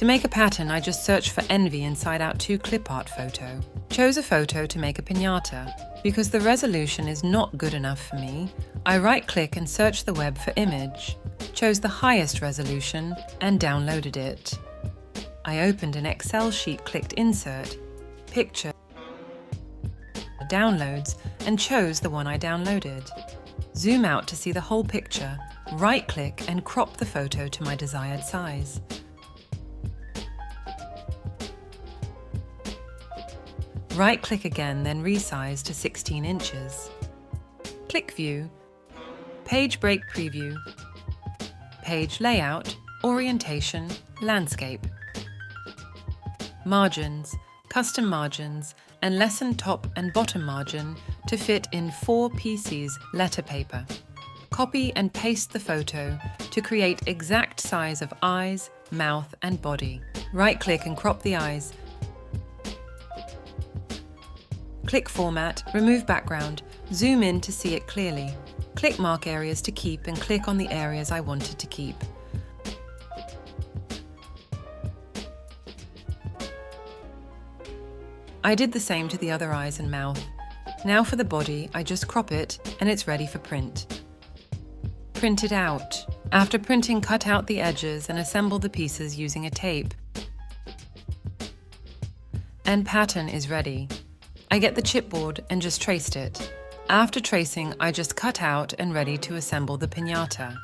make a pattern, I just searched for envy inside out 2 clip art photo. Chose a photo to make a piñata. Because the resolution is not good enough for me, I right-click and search the web for image. Chose the highest resolution and downloaded it. I opened an Excel sheet, clicked Insert, Picture, Downloads, and chose the one I downloaded. Zoom out to see the whole picture, right-click and crop the photo to my desired size. Right-click again, then resize to 16 inches. Click View, Page Break Preview, Page Layout, Orientation, Landscape. Margins, custom margins, and lessen top and bottom margin to fit in 4 pieces letter paper. Copy and paste the photo to create exact size of eyes, mouth, and body. Right-click and crop the eyes. Click Format, remove background, zoom in to see it clearly. Click Mark areas to keep and click on the areas I wanted to keep. I did the same to the other eyes and mouth. Now for the body, I just crop it and it's ready for print. Print it out. After printing, cut out the edges and assemble the pieces using a tape. And pattern is ready. I get the chipboard and just traced it. After tracing, I just cut out and ready to assemble the piñata.